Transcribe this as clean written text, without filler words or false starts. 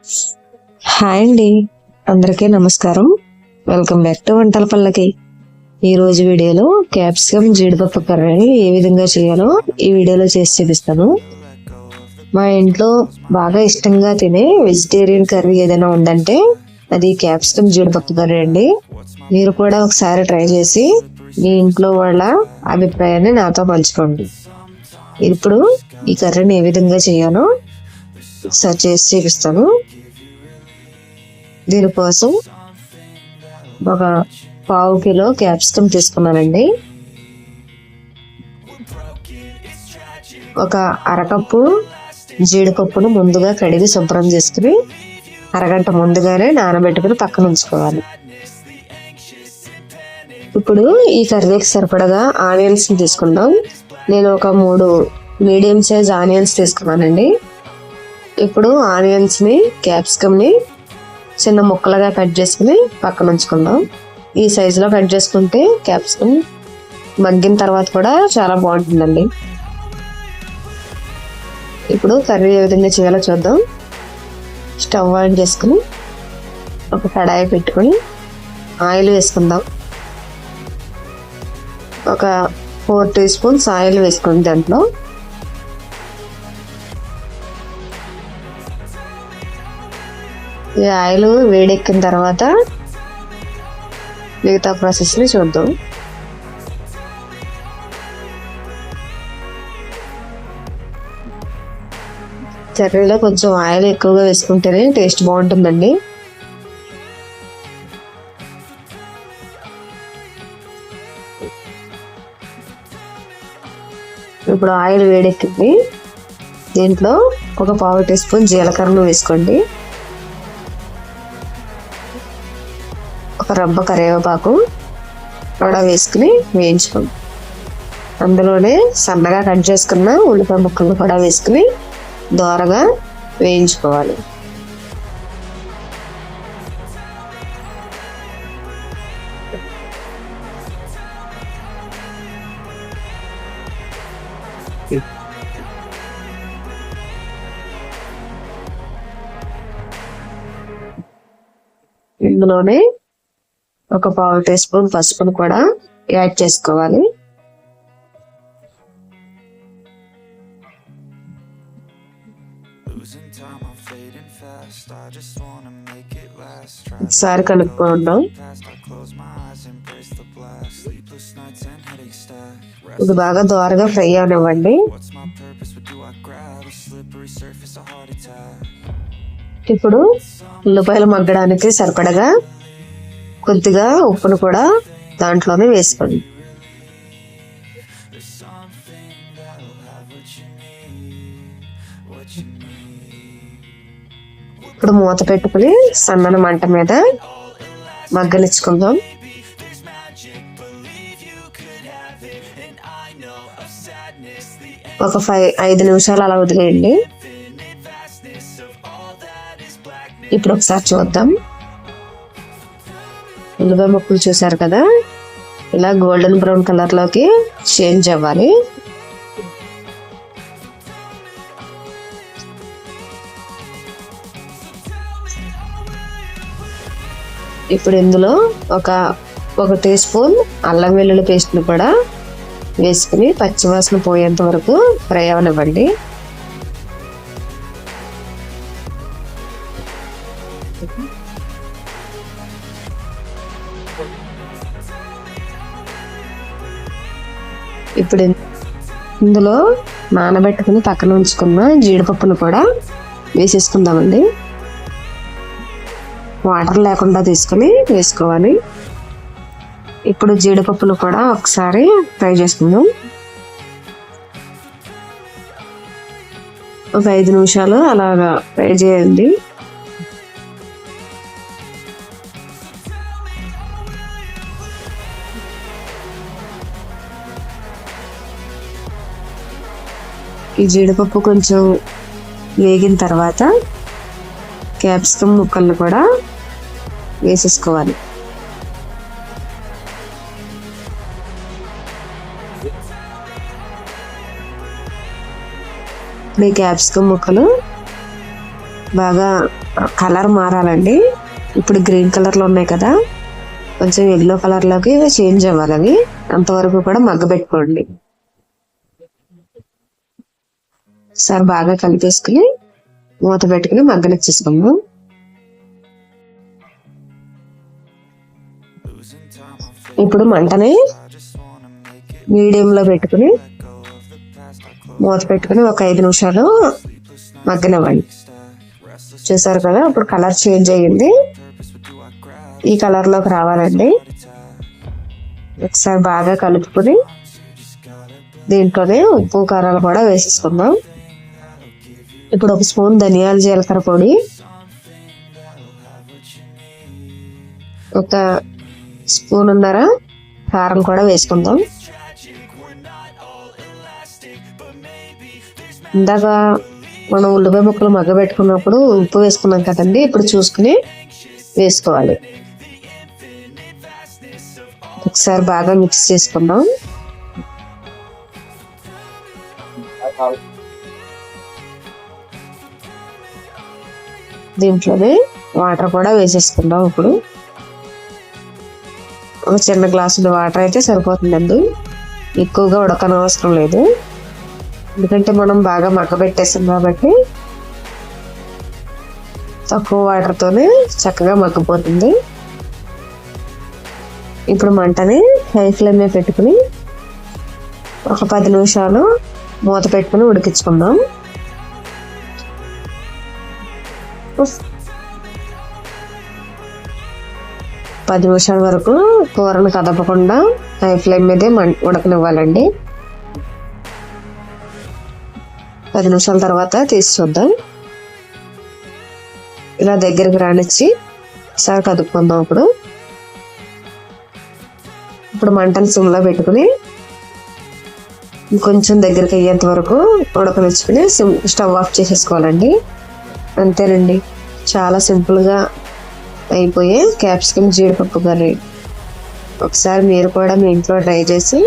Hi అండి, అందరికీ నమస్కారం. వెల్కమ్ బ్యాక్ టు వంటల పల్లకి. ఈ రోజు వీడియోలో క్యాప్సికమ్ జీడిపప్పు కర్రీని ఏ విధంగా చేయాలో ఈ వీడియోలో చేసి చూపిస్తాను. మా ఇంట్లో బాగా ఇష్టంగా తినే వెజిటేరియన్ కర్రీ ఏదైనా ఉందంటే అది క్యాప్సికమ్ జీడిపప్పు కర్రీ అండి. మీరు కూడా ఒకసారి ట్రై చేసి మీ ఇంట్లో వాళ్ళ అభిప్రాయాన్ని నాతో పంచుకోండి. ఇప్పుడు ఈ కర్రీని ఏ విధంగా చేయాలో ఒకసారి చేసి చూపిస్తాను. దీనికోసం ఒక 1/2 కిలో క్యాప్సికమ్ తీసుకున్నానండి. ఒక అరకప్పు జీడిపప్పును ముందుగా కడిగి శుభ్రం చేసుకుని అరగంట ముందుగానే నానబెట్టుకుని పక్కన ఉంచుకోవాలి. ఇప్పుడు ఈ కర్రీకి సరిపడగా ఆనియన్స్ తీసుకుందాం. నేను ఒక 3 మీడియం సైజ్ ఆనియన్స్ తీసుకున్నానండి. ఇప్పుడు ఆనియన్స్ ని క్యాప్సికమ్ ని చిన్న ముక్కలుగా కట్ చేసుకుని పక్కన ఉంచుకుందాం. ఈ సైజులో కట్ చేసుకుంటే క్యాప్సికమ్ మగ్గిన తర్వాత కూడా చాలా బాగుంటుందండి. ఇప్పుడు కర్రీ ఏ విధంగా చేయాలో చూద్దాం. స్టవ్ ఆన్ చేసుకుని ఒక కడాయి పెట్టుకుని ఆయిల్ వేసుకుందాం. ఒక 4 టీ స్పూన్స్ ఆయిల్ వేసుకుని దాంట్లో ఈ ఆయిల్ వేడెక్కిన తర్వాత మిగతా ప్రాసెస్ని చూద్దాం. కర్రీలో కొంచెం ఆయిల్ ఎక్కువగా వేసుకుంటేనే టేస్ట్ బాగుంటుందండి. ఇప్పుడు ఆయిల్ వేడెక్కింది. దీంట్లో ఒక 1/2 టీ స్పూన్ జీలకర్రను వేసుకోండి. ఒక రబ్బ కరివేపాకు కూడా వేసుకుని వేయించుకోండి. అందులోనే సన్నగా కట్ చేసుకున్న ఉల్లిపాయ ముక్కలు కూడా వేసుకుని దోరగా వేయించుకోవాలి. ఇందులోనే ఒక 1/2 టీ స్పూన్ పసుపును కూడా యాడ్ చేసుకోవాలి. ఒకసారి కలుపుకుందాం. ఇది బాగా దోరగా ఫ్రై అవనివ్వండి. ఇప్పుడు ఉల్లిపాయలు మగ్గడానికి సరిపడగా కొద్దిగా ఉప్పును కూడా దాంట్లోనే వేసుకోండి. ఇప్పుడు మూత పెట్టుకుని సన్నని మంట మీద మగ్గనిచ్చుకుందాం. ఒక 5 నిమిషాలు అలా వదిలేయండి. ఇప్పుడు ఒకసారి చూద్దాం. ఉల్లిపాయ ముక్కలు చూసారు కదా, ఇలా గోల్డెన్ బ్రౌన్ కలర్ లోకి చేంజ్ అవ్వాలి. ఇప్పుడు ఇందులో ఒక టీ స్పూన్ అల్లం వెల్లుల్లి పేస్ట్ని కూడా వేసుకుని పచ్చివాసన పోయేంత వరకు ఫ్రై అవనివ్వండి. ఇప్పుడు ఇందులో నానబెట్టుకుని పక్కన ఉంచుకున్న జీడిపప్పును కూడా వేసేసుకుందామండి. వాటర్ లేకుండా తీసుకుని వేసుకోవాలి. ఇప్పుడు జీడిపప్పును కూడా ఒకసారి ఫ్రై చేసుకుందాం. ఒక 5 నిమిషాలు అలాగా ఫ్రై చేయండి. ఈ జీడిపప్పు కొంచెం వేగిన తర్వాత క్యాప్సికమ్ ముక్కలను కూడా వేసేసుకోవాలి. ఇప్పుడు ఈ క్యాప్సికమ్ ముక్కలు బాగా కలర్ మారాలండి. ఇప్పుడు గ్రీన్ కలర్లో ఉన్నాయి కదా, కొంచెం ఎల్లో కలర్లోకి చేంజ్ అవ్వాలి. అవి అంతవరకు కూడా మగ్గబెట్టుకోండి. ఒకసారి బాగా కలిపేసుకుని మూత పెట్టుకుని మగ్గనిచ్చేసుకుందాం. ఇప్పుడు మంటని మీడియంలో పెట్టుకుని మూత పెట్టుకుని ఒక 5 నిమిషాలు మగ్గనివ్వండి. చూసారు కదా, ఇప్పుడు కలర్ చేంజ్ అయ్యింది. ఈ కలర్లోకి రావాలండి. ఒకసారి బాగా కలుపుకుని దీంట్లోనే ఉప్పు కారాలు కూడా వేసేసుకుందాం. ఇప్పుడు 1 స్పూన్ ధనియాల జీలకర్ర పొడి, 1 స్పూనున్నర కారం కూడా వేసుకుందాం. ఇందాక మనం ఉల్లిపాయ ముక్కలు మగ్గబెట్టుకున్నప్పుడు ఉప్పు వేసుకున్నాం కదండి, ఇప్పుడు చూసుకుని వేసుకోవాలి. ఒకసారి బాగా మిక్స్ చేసుకుందాం. దీంట్లోనే వాటర్ కూడా వేసేసుకుందాం. ఇప్పుడు ఒక చిన్న గ్లాసులు వాటర్ అయితే సరిపోతుందండి, ఎక్కువగా ఉడకనవసరం లేదు. ఎందుకంటే మనం బాగా మగ్గబెట్టేసాం కాబట్టి తక్కువ వాటర్తోనే చక్కగా మగ్గిపోతుంది. ఇప్పుడు మంటని హై ఫ్లేమ్ మీద పెట్టుకుని ఒక 10 నిమిషాలు మూత పెట్టుకుని ఉడికించుకుందాం. 10 నిమిషాల వరకు కూరను కదపకుండా హై ఫ్లేమ్ మీదే ఉడకనివ్వాలండి. 10 నిమిషాల తర్వాత తీసి చూద్దాం. ఇలా దగ్గరికి రానిచ్చి ఒకసారి కదుపుకుందాం. ఇప్పుడు మంటను సిమ్లో పెట్టుకుని కొంచెం దగ్గరికి అయ్యేంత వరకు ఉడకనిచ్చుకుని స్టవ్ ఆఫ్ చేసేసుకోవాలండి. అంతేనండి, చాలా సింపుల్గా అయిపోయే క్యాప్సికమ్ జీడిపప్పు కర్రీ. ఒకసారి మీరు కూడా మీ ఇంట్లో ట్రై చేసి